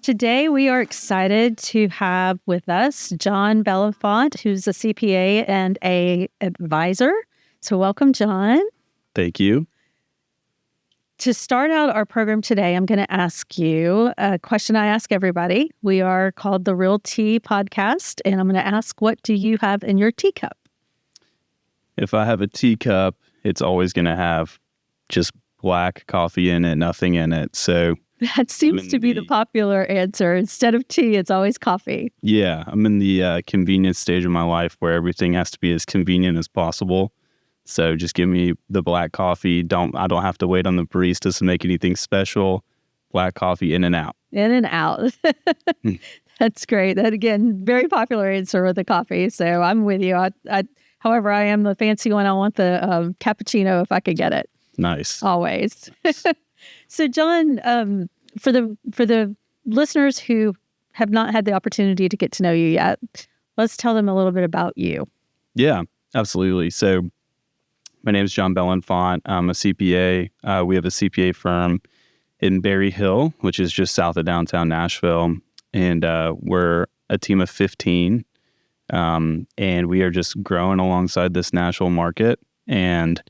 Today, we are excited to have with us John Bellenfant, who's a CPA and a advisor. So welcome, John. Thank you. To start out our program today, I'm going to ask you a question I ask everybody. We are called the RealTea podcast, and I'm going to ask, what do you have in your teacup? If I have a teacup, it's always going to have just black coffee in it, nothing in it. So that seems to be the popular answer. Instead of tea, it's always coffee. Yeah, I'm in the convenience stage of my life where everything has to be as convenient as possible. So just give me the black coffee. I don't have to wait on the baristas to make anything special. Black coffee, in and out. In and out. That's great. That, again, very popular answer with the coffee. So I'm with you. However, I am the fancy one. I want the cappuccino if I could get it. Nice. Always. So, John, for the listeners who have not had the opportunity to get to know you yet, let's tell them a little bit about you. Yeah, absolutely. So my name is John Bellenfant. I'm a CPA. We have a CPA firm in Berry Hill, which is just south of downtown Nashville. And we're a team of 15. And we are just growing alongside this Nashville market. And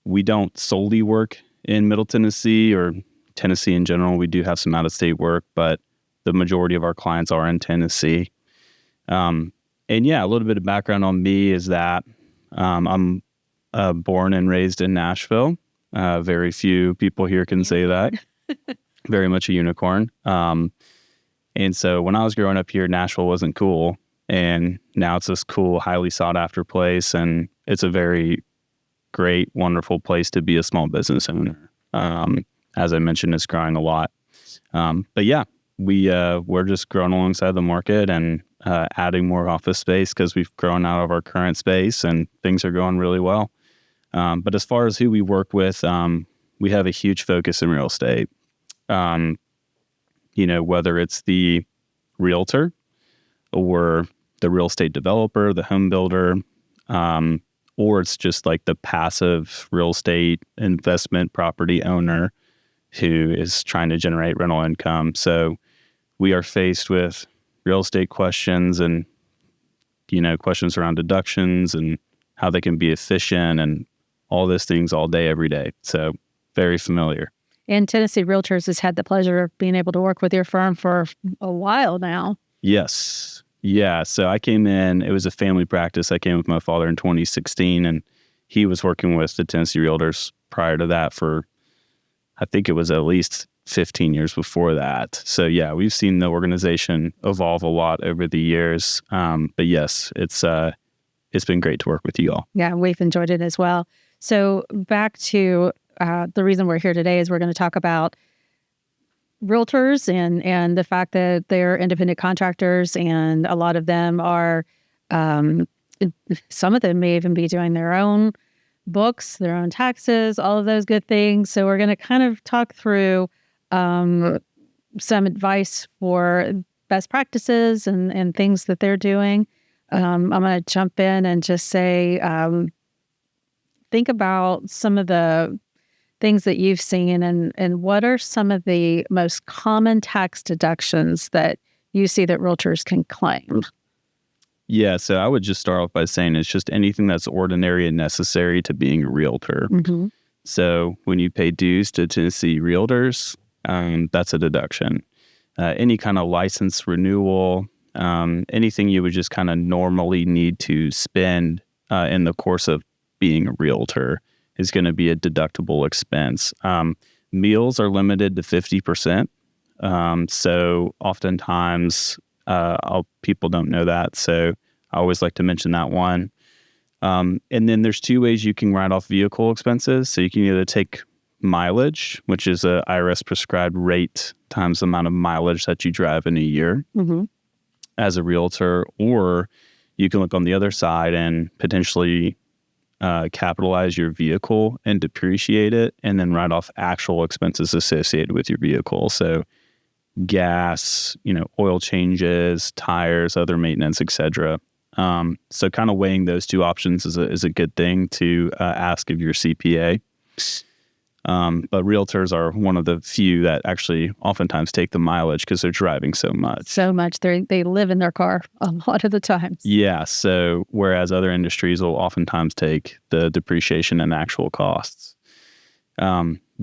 we don't solely work in Middle Tennessee or Tennessee in general. We do have some out-of-state work, but the majority of our clients are in Tennessee. And yeah, a little bit of background on me is that I'm born and raised in Nashville. Very few people here can say that. Very much a unicorn. And so when I was growing up here, Nashville wasn't cool. And now it's this cool, highly sought after place. And it's a very great, wonderful place to be a small business owner. As I mentioned, it's growing a lot. But yeah, we're just growing alongside the market and adding more office space because we've grown out of our current space and things are going really well. But as far as who we work with, we have a huge focus in real estate. Whether it's the realtor or the real estate developer, the home builder, or it's just like the passive real estate investment property owner who is trying to generate rental income. So we are faced with real estate questions and, questions around deductions and how they can be efficient and all those things all day, every day. So very familiar. And Tennessee Realtors has had the pleasure of being able to work with your firm for a while now. Yes. Yeah. So I came in, it was a family practice. I came with my father in 2016, and he was working with the Tennessee Realtors prior to that for, I think it was at least 15 years before that. So yeah, we've seen the organization evolve a lot over the years. But yes, it's been great to work with you all. Yeah, we've enjoyed it as well. So back to the reason we're here today is we're going to talk about realtors and the fact that they're independent contractors, and a lot of them are, some of them may even be doing their own books, their own taxes, all of those good things. So we're going to kind of talk through some advice for best practices and things that they're doing. I'm going to jump in and just say, think about some of the things that you've seen and what are some of the most common tax deductions that you see that realtors can claim? Yeah, so I would just start off by saying it's just anything that's ordinary and necessary to being a realtor. Mm-hmm. So when you pay dues to Tennessee Realtors, that's a deduction. Any kind of license renewal, anything you would just kind of normally need to spend in the course of being a realtor is going to be a deductible expense. Meals are limited to 50%. So oftentimes people don't know that. So I always like to mention that one. And then there's two ways you can write off vehicle expenses. So you can either take mileage, which is a IRS prescribed rate times the amount of mileage that you drive in a year as a realtor, or you can look on the other side and potentially capitalize your vehicle and depreciate it and then write off actual expenses associated with your vehicle. So gas, oil changes, tires, other maintenance, etc. So kind of weighing those two options is a good thing to ask of your CPA. But realtors are one of the few that actually oftentimes take the mileage because they're driving so much. So much. They live in their car a lot of the times. Yeah. So whereas other industries will oftentimes take the depreciation and actual costs.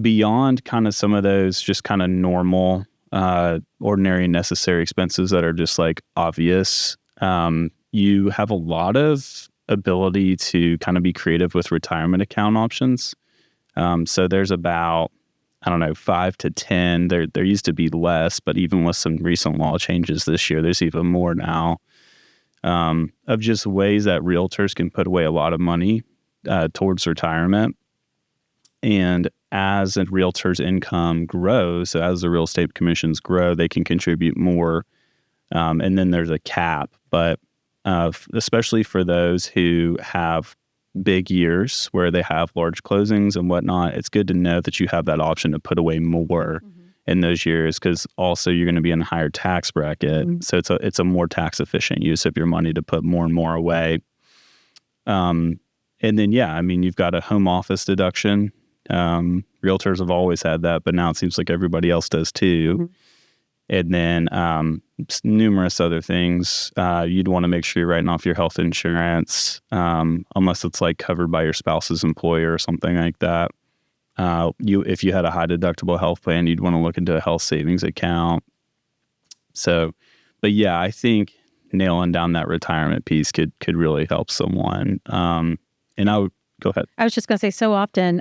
Beyond kind of some of those just kind of normal, ordinary necessary expenses that are just like obvious, you have a lot of ability to kind of be creative with retirement account options. So there's about, I don't know, 5 to 10. There used to be less, but even with some recent law changes this year, there's even more now, of just ways that realtors can put away a lot of money towards retirement. And as a realtor's income grows, so as the real estate commissions grow, they can contribute more. And then there's a cap, but especially for those who have big years where they have large closings and whatnot, it's good to know that you have that option to put away more in those years, because also you're going to be in a higher tax bracket. So it's a more tax efficient use of your money to put more and more away. And then, you've got a home office deduction. Realtors have always had that, but now it seems like everybody else does too. And then numerous other things. You'd want to make sure you're writing off your health insurance, unless it's like covered by your spouse's employer or something like that. If you had a high deductible health plan, you'd want to look into a health savings account. So, but yeah, I think nailing down that retirement piece could really help someone. And I would go ahead. I was just going to say, so often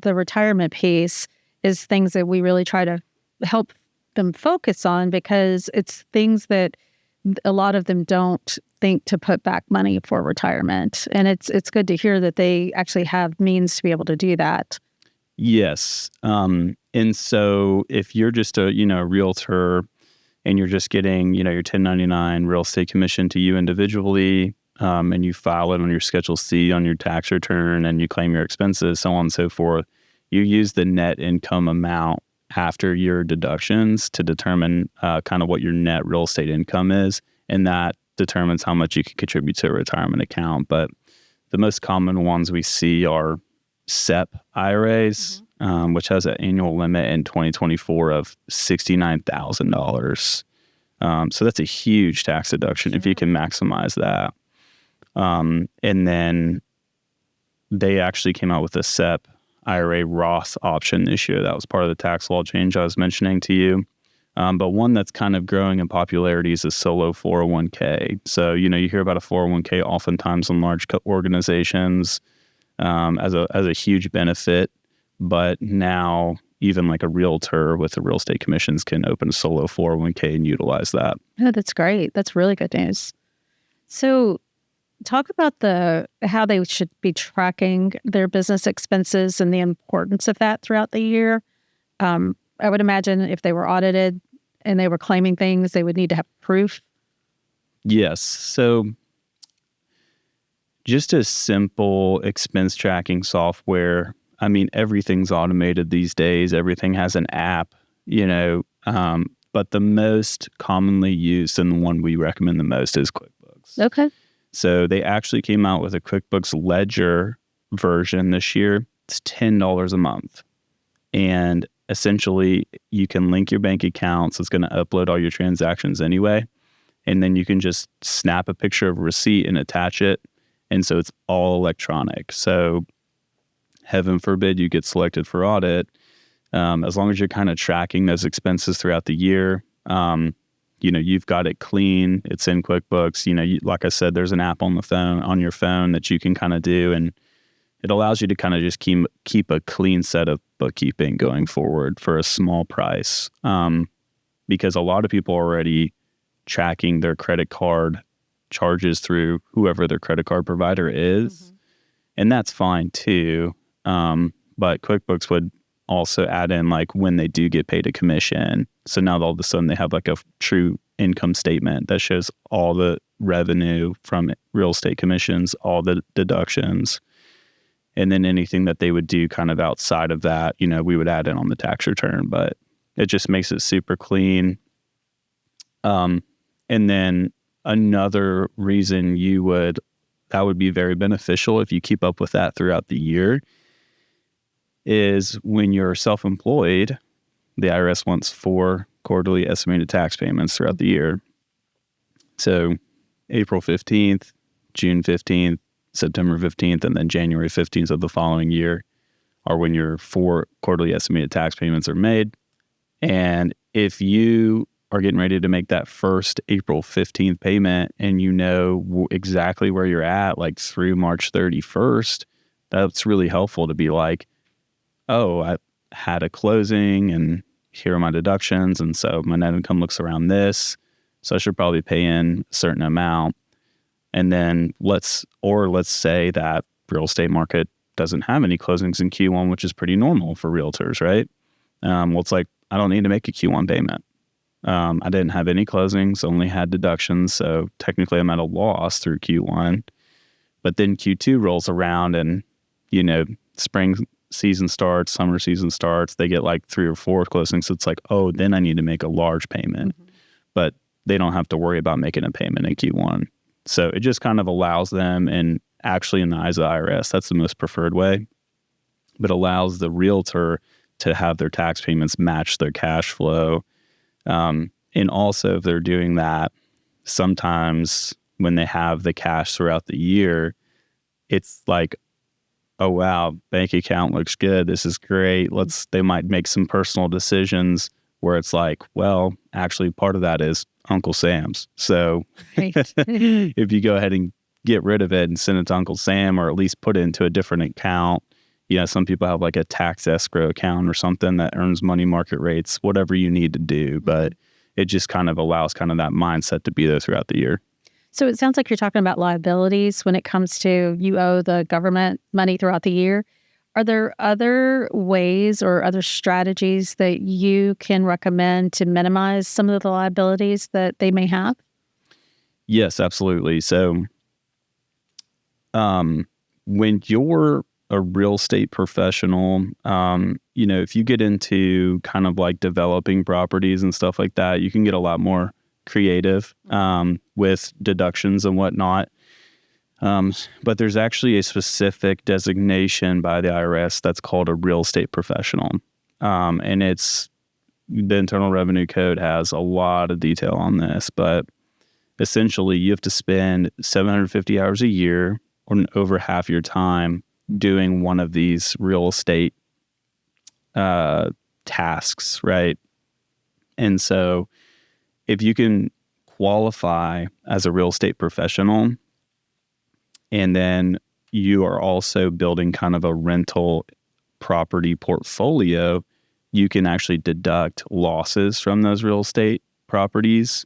the retirement piece is things that we really try to help them focus on, because it's things that a lot of them don't think to put back money for retirement. And it's good to hear that they actually have means to be able to do that. Yes. And so if you're just a realtor and you're just getting, your 1099 real estate commission to you individually, and you file it on your Schedule C on your tax return and you claim your expenses, so on and so forth, you use the net income amount after your deductions to determine kind of what your net real estate income is. And that determines how much you can contribute to a retirement account. But the most common ones we see are SEP IRAs, which has an annual limit in 2024 of $69,000. So that's a huge tax deduction if you can maximize that. And then they actually came out with a SEP IRA Roth option this year. That was part of the tax law change I was mentioning to you. But one that's kind of growing in popularity is a solo 401k. So, you hear about a 401k oftentimes in large organizations as a huge benefit. But now even like a realtor with the real estate commissions can open a solo 401k and utilize that. Oh, that's great. That's really good news. So talk about how they should be tracking their business expenses and the importance of that throughout the year. I would imagine if they were audited and they were claiming things, they would need to have proof. Yes. So just a simple expense tracking software. I mean, everything's automated these days. Everything has an app, but the most commonly used and the one we recommend the most is QuickBooks. Okay. So they actually came out with a QuickBooks Ledger version this year. It's $10 a month. And essentially, you can link your bank accounts. It's going to upload all your transactions anyway. And then you can just snap a picture of a receipt and attach it. And so it's all electronic. So heaven forbid you get selected for audit. As long as you're kind of tracking those expenses throughout the year, you've got it clean. It's in QuickBooks. Like I said, there's an app on your phone that you can kind of do, and it allows you to kind of just keep a clean set of bookkeeping going forward for a small price. Because a lot of people are already tracking their credit card charges through whoever their credit card provider is, and that's fine too. But QuickBooks would also add in like when they do get paid a commission. So now all of a sudden they have like a true income statement that shows all the revenue from real estate commissions, all the deductions, and then anything that they would do kind of outside of that, we would add in on the tax return, but it just makes it super clean. And then another reason that would be very beneficial if you keep up with that throughout the year is when you're self-employed, the IRS wants 4 quarterly estimated tax payments throughout the year. So April 15th, June 15th, September 15th, and then January 15th of the following year are when your 4 quarterly estimated tax payments are made. And if you are getting ready to make that first April 15th payment and you know exactly where you're at, like through March 31st, that's really helpful to be like, oh, I had a closing and here are my deductions. And so my net income looks around this. So I should probably pay in a certain amount. And then let's say that real estate market doesn't have any closings in Q1, which is pretty normal for realtors, right? Well, it's like, I don't need to make a Q1 payment. I didn't have any closings, only had deductions. So technically I'm at a loss through Q1. But then Q2 rolls around and, spring season starts, summer season starts. They get like 3 or 4 closings. So it's like, oh, then I need to make a large payment. Mm-hmm. But they don't have to worry about making a payment in Q1. So it just kind of allows them, and actually in the eyes of the IRS, that's the most preferred way, but allows the realtor to have their tax payments match their cash flow. And also, if they're doing that, sometimes when they have the cash throughout the year, it's like, oh, wow, bank account looks good. This is great. They might make some personal decisions where it's like, well, actually part of that is Uncle Sam's. So right. If you go ahead and get rid of it and send it to Uncle Sam, or at least put it into a different account, some people have like a tax escrow account or something that earns money market rates, whatever you need to do. But it just kind of allows kind of that mindset to be there throughout the year. So it sounds like you're talking about liabilities when it comes to you owe the government money throughout the year. Are there other ways or other strategies that you can recommend to minimize some of the liabilities that they may have? Yes, absolutely. So when you're a real estate professional, if you get into kind of like developing properties and stuff like that, you can get a lot more creative with deductions and whatnot. But there's actually a specific designation by the IRS that's called a real estate professional. And the Internal Revenue Code has a lot of detail on this, but essentially you have to spend 750 hours a year or over half your time doing one of these real estate tasks, right? And so if you can qualify as a real estate professional, and then you are also building kind of a rental property portfolio, you can actually deduct losses from those real estate properties.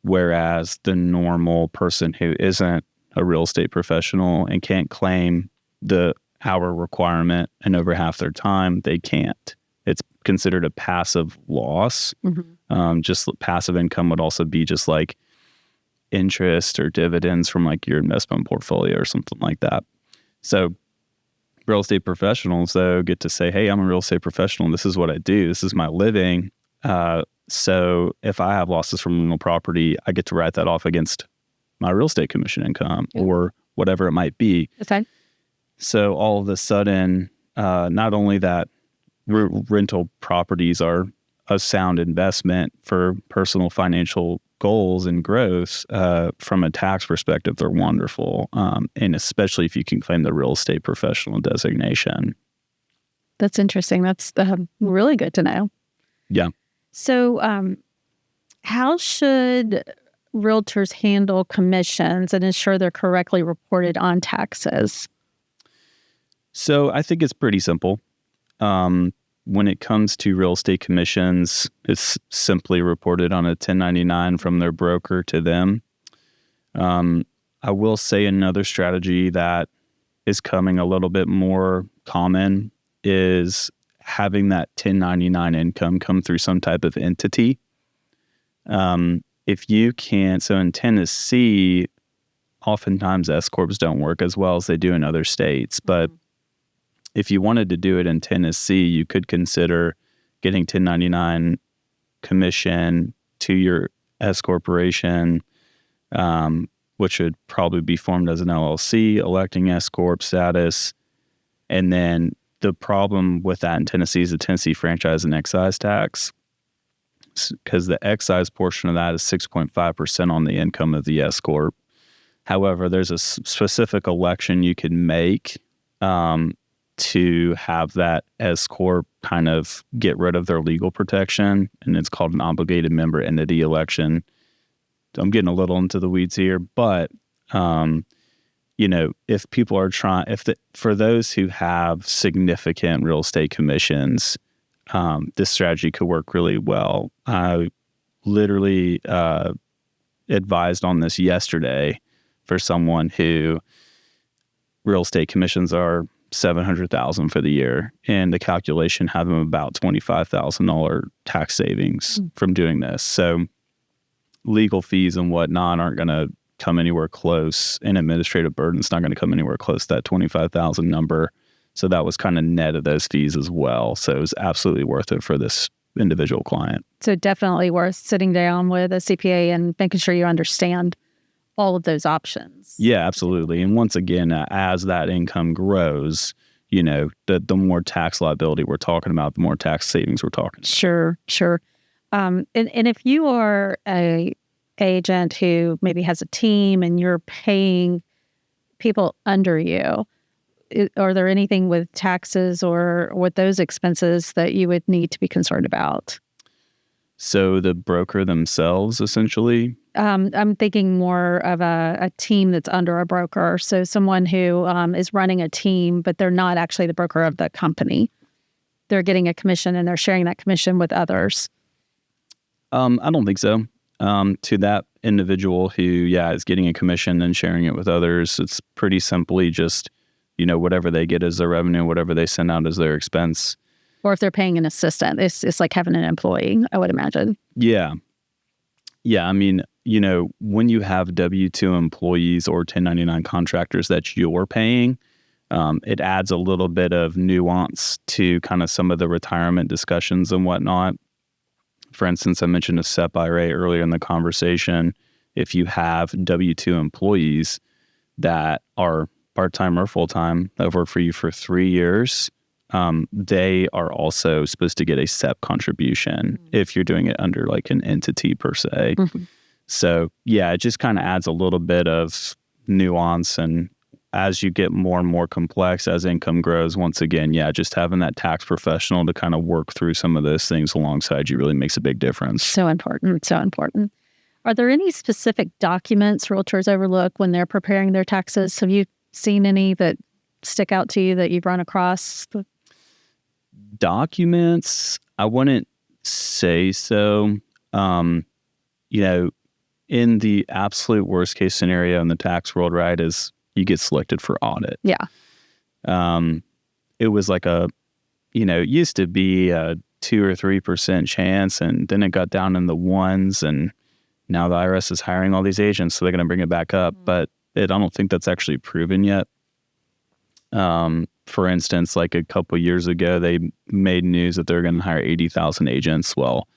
Whereas the normal person who isn't a real estate professional and can't claim the hour requirement and over half their time, they can't. It's considered a passive loss. Mm-hmm. Just passive income would also be just like interest or dividends from like your investment portfolio or something like that. So real estate professionals, though, get to say, hey, I'm a real estate professional. This is what I do. This is my living. So if I have losses from rental property, I get to write that off against my real estate commission income or whatever it might be. Okay. So all of a sudden, not only that rental properties are a sound investment for personal financial goals and growth, from a tax perspective, they're wonderful. And especially if you can claim the real estate professional designation. That's interesting. That's really good to know. Yeah. So how should realtors handle commissions and ensure they're correctly reported on taxes? So I think it's pretty simple. When it comes to real estate commissions, it's simply reported on a 1099 from their broker to them. I will say another strategy that is coming a little bit more common is having that 1099 income come through some type of entity. If you can't, so in Tennessee, oftentimes S corps don't work as well as they do in other states, but if you wanted to do it in Tennessee, you could consider getting 1099 commission to your S corporation, which would probably be formed as an LLC, electing S corp status, and then the problem with that in Tennessee is the Tennessee franchise and excise tax, because the excise portion of that is 6.5% on the income of the S corp. However, there's a specific election you can make to have that S corp kind of get rid of their legal protection, and it's called an obligated member entity election. I'm getting a little into the weeds here, but if people are for those who have significant real estate commissions, this strategy could work really well. I literally advised on this yesterday for someone who real estate commissions are $700,000 for the year, and the calculation had them about $25,000 tax savings from doing this. So legal fees and whatnot aren't going to come anywhere close, and administrative burden's not going to come anywhere close to that $25,000 number. So that was kind of net of those fees as well. So it was absolutely worth it for this individual client. So definitely worth sitting down with a CPA and making sure you understand all of those options. Yeah, absolutely. And once again, as that income grows, the more tax liability we're talking about, the more tax savings we're talking about. Sure. And if you are a agent who maybe has a team and you're paying people under you, are there anything with taxes or with those expenses that you would need to be concerned about? So the broker themselves, essentially? I'm thinking more of a team that's under a broker. So someone who is running a team, but they're not actually the broker of the company. They're getting a commission and they're sharing that commission with others. I don't think so. To that individual who, is getting a commission and sharing it with others, it's pretty simply just, whatever they get as their revenue, whatever they send out as their expense. Or if they're paying an assistant, it's like having an employee, I would imagine. Yeah. I mean, when you have W-2 employees or 1099 contractors that you're paying, it adds a little bit of nuance to kind of some of the retirement discussions and whatnot. For instance, I mentioned a SEP IRA earlier in the conversation. If you have W-2 employees that are part-time or full-time that work for you for 3 years, they are also supposed to get a SEP contribution if you're doing it under like an entity per se. So it just kind of adds a little bit of nuance. And as you get more and more complex, as income grows, once again, just having that tax professional to kind of work through some of those things alongside you really makes a big difference. So important. Are there any specific documents realtors overlook when they're preparing their taxes? Have you seen any that stick out to you that you've run across? Documents, I wouldn't say so. In the absolute worst case scenario in the tax world, right, is you get selected for audit. Yeah. It was like it used to be a 2 or 3% chance, and then it got down in the ones, and now the IRS is hiring all these agents, so they're going to bring it back up. But I don't think that's actually proven yet. For instance, like a couple years ago, they made news that they're going to hire 80,000 agents. Well,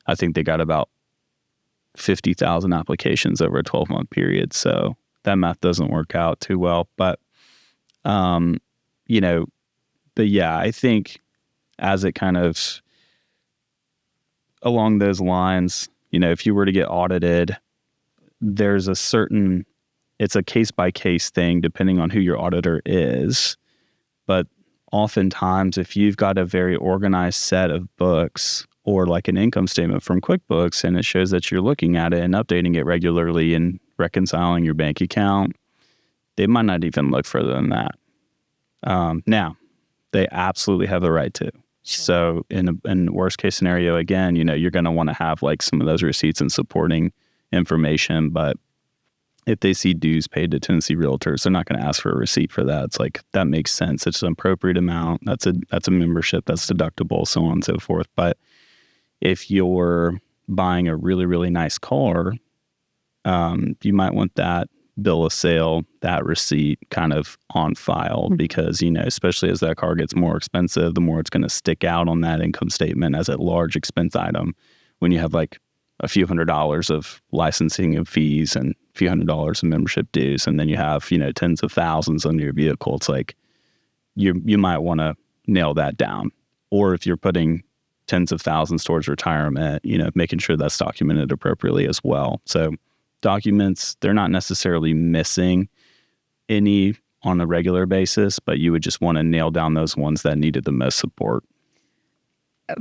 I think they got about 50,000 applications over a 12-month period. So that math doesn't work out too well. But, I think as it kind of along those lines, if you were to get audited, there's it's a case-by-case thing depending on who your auditor is. But oftentimes, if you've got a very organized set of books or like an income statement from QuickBooks, and it shows that you're looking at it and updating it regularly and reconciling your bank account, they might not even look further than that. Now, they absolutely have the right to. Sure. So in worst case scenario, again, you're going to want to have like some of those receipts and supporting information. But if they see dues paid to Tennessee Realtors, they're not going to ask for a receipt for that. It's like, that makes sense. It's an appropriate amount. That's a membership that's deductible, so on and so forth. But if you're buying a really, really nice car, you might want that bill of sale, that receipt kind of on file, because, especially as that car gets more expensive, the more it's going to stick out on that income statement as a large expense item when you have like a few $100s of licensing and fees and a few $100s of membership dues, and then you have, tens of thousands on your vehicle. It's like you might want to nail that down. Or if you're putting tens of thousands towards retirement, making sure that's documented appropriately as well. So documents, they're not necessarily missing any on a regular basis, but you would just want to nail down those ones that needed the most support.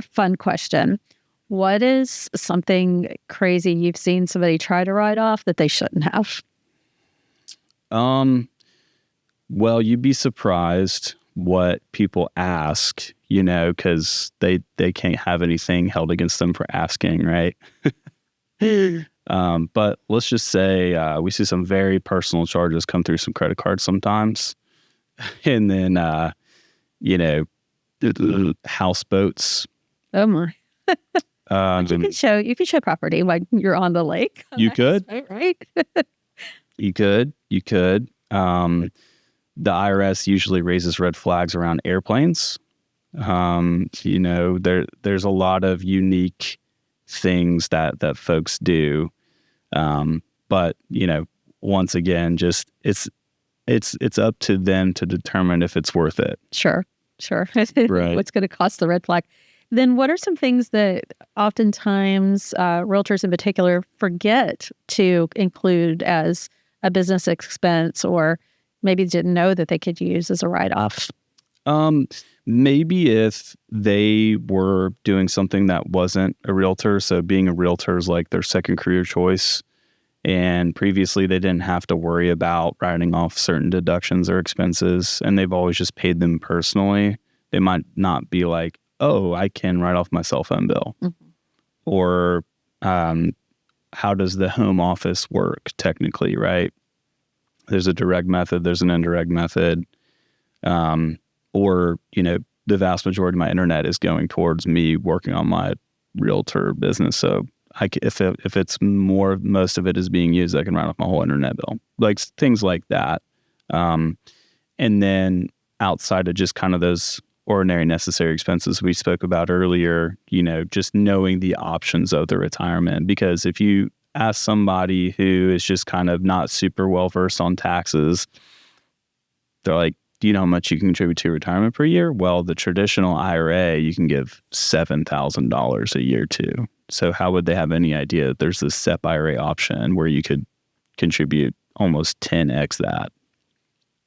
Fun question. What is something crazy you've seen somebody try to write off that they shouldn't have? Well, you'd be surprised what people ask, because they can't have anything held against them for asking, right? But let's just say we see some very personal charges come through some credit cards sometimes. And then, houseboats. Oh my. You can show property when you're on the lake. You could. Right? You could. The IRS usually raises red flags around airplanes. There's a lot of unique things that folks do. But once again, just it's up to them to determine if it's worth it. Sure. Right. What's going to cost the red flag? Then what are some things that oftentimes realtors in particular forget to include as a business expense, or maybe didn't know that they could use as a write-off? Maybe if they were doing something that wasn't a realtor, so being a realtor is like their second career choice, and previously they didn't have to worry about writing off certain deductions or expenses, and they've always just paid them personally, they might not be like, oh, I can write off my cell phone bill. Mm-hmm. Or how does the home office work technically, right? There's a direct method, there's an indirect method. Or, the vast majority of my internet is going towards me working on my realtor business. So if it's most of it is being used, I can write off my whole internet bill, like things like that. And then outside of just kind of those ordinary necessary expenses we spoke about earlier, just knowing the options of the retirement. Because if you ask somebody who is just kind of not super well versed on taxes, they're like, do you know how much you can contribute to retirement per year? Well, the traditional IRA, you can give $7,000 a year to. So how would they have any idea that there's this SEP IRA option where you could contribute almost 10x that?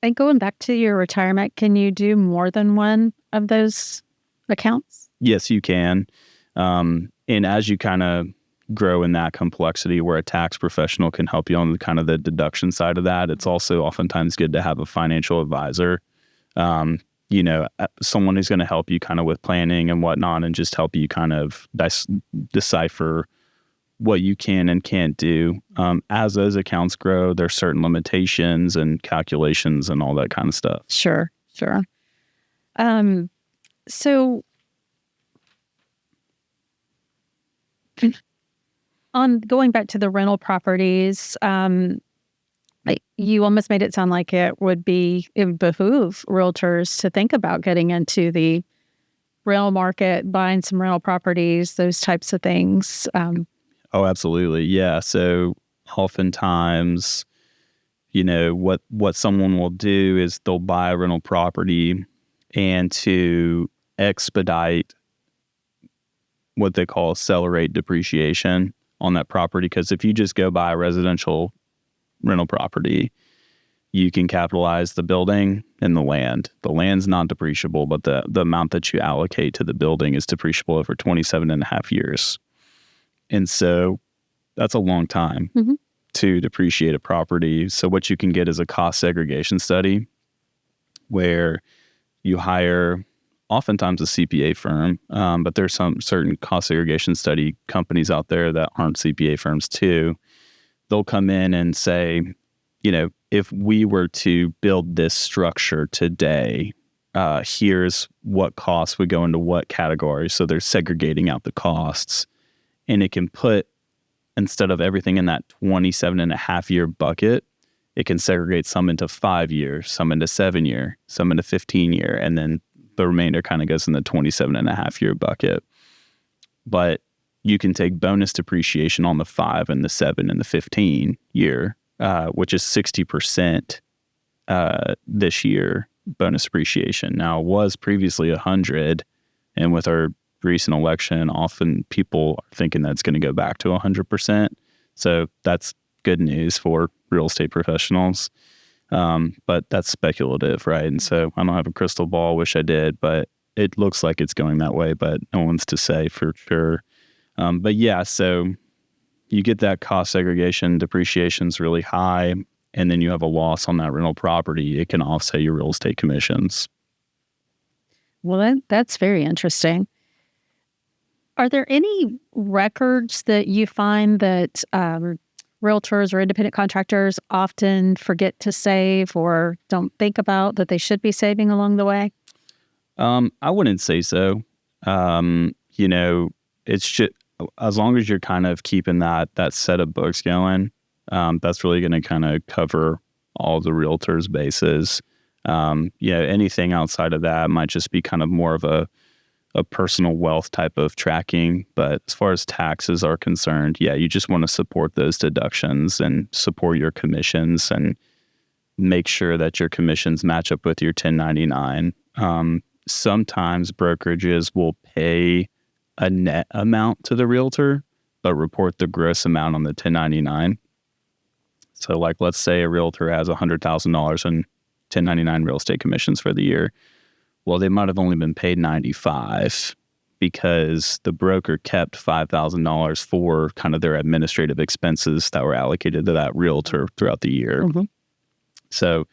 And going back to your retirement, can you do more than one of those accounts? Yes, you can. And as you kind of grow in that complexity where a tax professional can help you on kind of the deduction side of that, it's also oftentimes good to have a financial advisor, someone who's going to help you kind of with planning and whatnot, and just help you kind of decipher what you can and can't do. As those accounts grow, there's certain limitations and calculations and all that kind of stuff. Sure. So on going back to the rental properties, you almost made it sound like it would behoove realtors to think about getting into the rental market, buying some rental properties, those types of things. Oh, absolutely. Yeah. So oftentimes, what someone will do is they'll buy a rental property, and to expedite what they call accelerate depreciation on that property, because if you just go buy a residential rental property, you can capitalize the building and the land. The land's not depreciable, but the amount that you allocate to the building is depreciable over 27 and a half years. And so that's a long time to depreciate a property. So what you can get is a cost segregation study where you hire oftentimes a CPA firm, but there's some certain cost segregation study companies out there that aren't CPA firms too. They'll come in and say, if we were to build this structure today, here's what costs would go into what category. So they're segregating out the costs, and it can put, instead of everything in that 27 and a half year bucket, it can segregate some into 5 years, some into 7 year, some into 15 year, and then the remainder kind of goes in the 27 and a half year bucket. But you can take bonus depreciation on the 5 and the 7 and the 15 year, which is 60% this year bonus appreciation. Now, it was previously 100, and with our recent election, often people are thinking that's going to go back to 100%. So that's good news for real estate professionals. But that's speculative, right? And so I don't have a crystal ball. Wish I did, but it looks like it's going that way, but no one's to say for sure. But yeah, so you get that cost segregation, depreciation's really high, and then you have a loss on that rental property. It can offset your real estate commissions. Well, that's very interesting. Are there any records that you find that realtors or independent contractors often forget to save or don't think about that they should be saving along the way? I wouldn't say so. It's just, as long as you're kind of keeping that set of books going, that's really going to kind of cover all the realtors' bases. Anything outside of that might just be kind of more of a personal wealth type of tracking. But as far as taxes are concerned, you just want to support those deductions and support your commissions and make sure that your commissions match up with your 1099. Sometimes brokerages will pay a net amount to the realtor, but report the gross amount on the 1099. So like, let's say a realtor has $100,000 in 1099 real estate commissions for the year. Well, they might have only been paid $95 because the broker kept $5,000 for kind of their administrative expenses that were allocated to that realtor throughout the year. Mm-hmm. So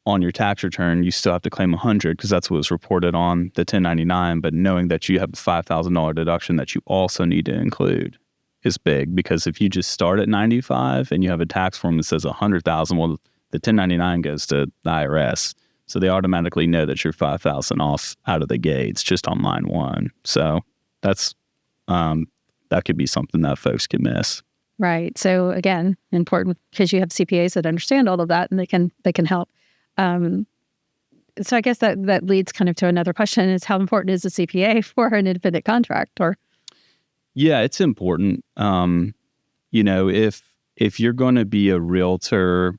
on your tax return, you still have to claim 100 because that's what was reported on the 1099. But knowing that you have a $5,000 deduction that you also need to include is big, because if you just start at 95 and you have a tax form that says 100,000, well, the 1099 goes to the IRS. So they automatically know that you're 5,000 off out of the gates just on line one. So that's that could be something that folks can miss. Right. So again, important because you have CPAs that understand all of that and they can help. So I guess that leads kind of to another question: is how important is a CPA for an independent contractor? Yeah, it's important. If you're going to be a realtor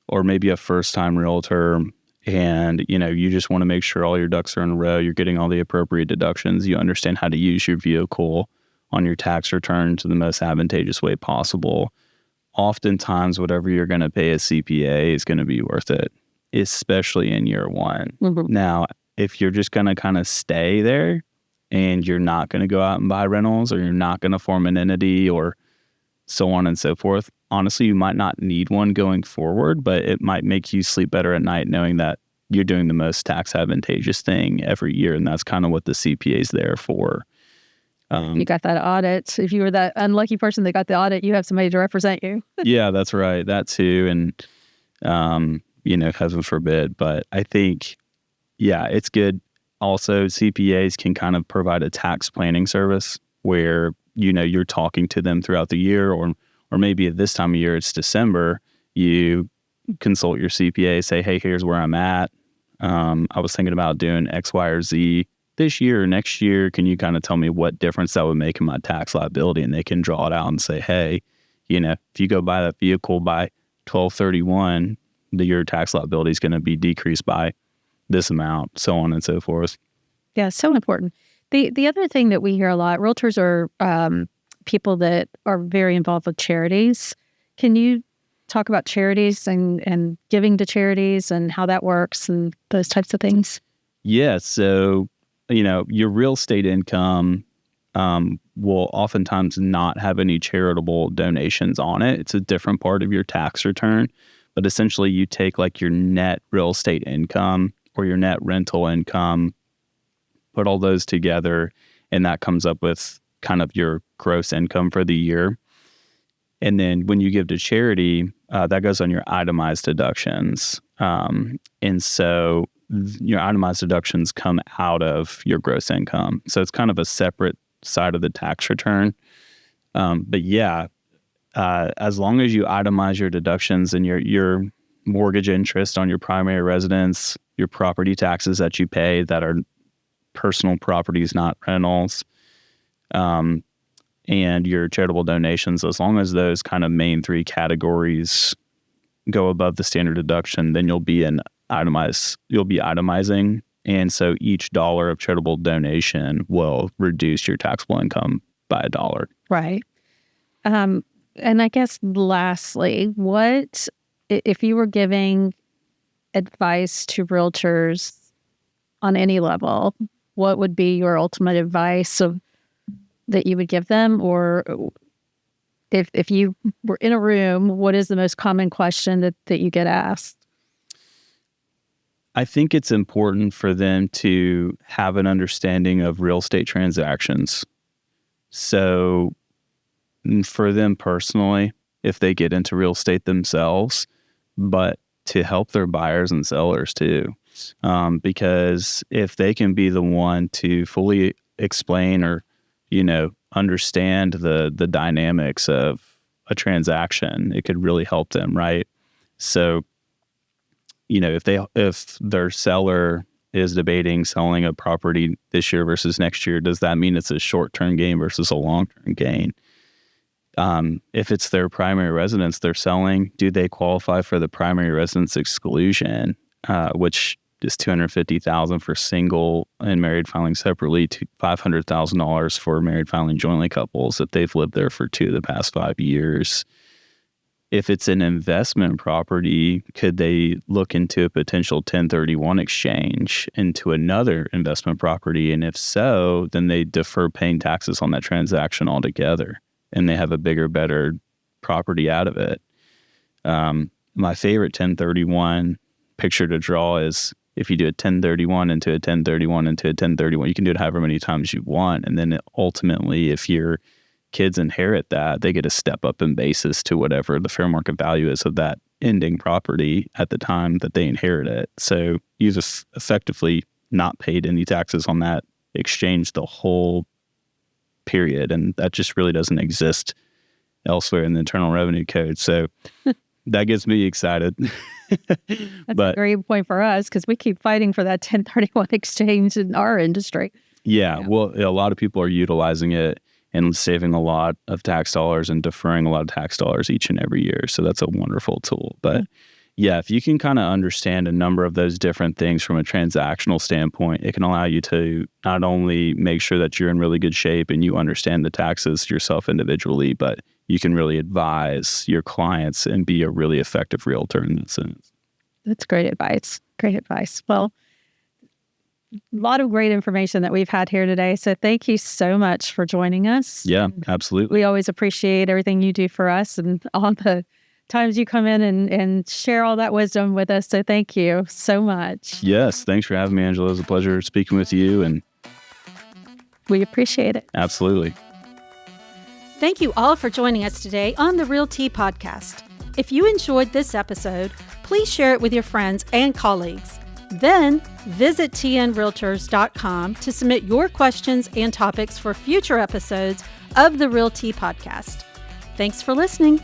or maybe a first-time realtor, and you just want to make sure all your ducks are in a row, you're getting all the appropriate deductions, you understand how to use your vehicle on your tax return to the most advantageous way possible. Oftentimes, whatever you're going to pay a CPA is going to be worth it, especially in year one. Mm-hmm. Now, if you're just going to kind of stay there and you're not going to go out and buy rentals, or you're not going to form an entity, or so on and so forth, honestly, you might not need one going forward, but it might make you sleep better at night knowing that you're doing the most tax advantageous thing every year. And that's kind of what the CPA is there for. You got that audit. If you were that unlucky person that got the audit, you have somebody to represent you. Yeah, that's right. That too. And, heaven forbid. But I think, it's good. Also, CPAs can kind of provide a tax planning service where, you're talking to them throughout the year, or maybe at this time of year, it's December, you consult your CPA, say, hey, here's where I'm at. I was thinking about doing X, Y, or Z this year or next year. Can you kind of tell me what difference that would make in my tax liability? And they can draw it out and say, hey, if you go buy that vehicle by 12/31, your tax liability is going to be decreased by this amount, so on and so forth. Yeah, so important. The other thing that we hear a lot, realtors are people that are very involved with charities. Can you talk about charities and giving to charities and how that works and those types of things? Yeah, so your real estate income will oftentimes not have any charitable donations on it. It's a different part of your tax return, but essentially you take like your net real estate income or your net rental income, put all those together, and that comes up with kind of your gross income for the year. And then when you give to charity, that goes on your itemized deductions. And so your itemized deductions come out of your gross income. So it's kind of a separate side of the tax return. But as long as you itemize your deductions and your mortgage interest on your primary residence, your property taxes that you pay that are personal properties, not rentals, and your charitable donations, as long as those kind of main three categories go above the standard deduction, then you'll be in itemizing. And so each dollar of charitable donation will reduce your taxable income by $1. Right. And I guess lastly, what if you were giving advice to realtors on any level, what would be your ultimate advice that you would give them? Or if you were in a room, what is the most common question that you get asked? I think it's important for them to have an understanding of real estate transactions. So for them personally, if they get into real estate themselves, but to help their buyers and sellers too. Because if they can be the one to fully explain or, understand the dynamics of a transaction, it could really help them, right? So, if their seller is debating selling a property this year versus next year, does that mean it's a short-term gain versus a long-term gain? If it's their primary residence they're selling, do they qualify for the primary residence exclusion, which is $250,000 for single and married filing separately, to $500,000 for married filing jointly couples if they've lived there for 2 of the past 5 years? If it's an investment property, could they look into a potential 1031 exchange into another investment property? And if so, then they defer paying taxes on that transaction altogether, and they have a bigger, better property out of it. My favorite 1031 picture to draw is if you do a 1031 into a 1031 into a 1031, you can do it however many times you want. And then ultimately, if your kids inherit that, they get a step up in basis to whatever the fair market value is of that ending property at the time that they inherit it. So you've effectively not paid any taxes on that exchange the whole period. And that just really doesn't exist elsewhere in the Internal Revenue Code. So that gets me excited. That's a great point for us because we keep fighting for that 1031 exchange in our industry. Yeah. Well, a lot of people are utilizing it and saving a lot of tax dollars and deferring a lot of tax dollars each and every year. So that's a wonderful tool. But yeah, if you can kind of understand a number of those different things from a transactional standpoint, it can allow you to not only make sure that you're in really good shape and you understand the taxes yourself individually, but you can really advise your clients and be a really effective realtor in that sense. That's great advice. Great advice. Well, a lot of great information that we've had here today. So thank you so much for joining us. Yeah, absolutely. We always appreciate everything you do for us and all the times you come in and share all that wisdom with us. So thank you so much. Yes, thanks for having me, Angela. It was a pleasure speaking with you. And we appreciate it. Absolutely. Thank you all for joining us today on the RealTea podcast. If you enjoyed this episode, please share it with your friends and colleagues. Then visit tnrealtors.com to submit your questions and topics for future episodes of the RealTea podcast. Thanks for listening.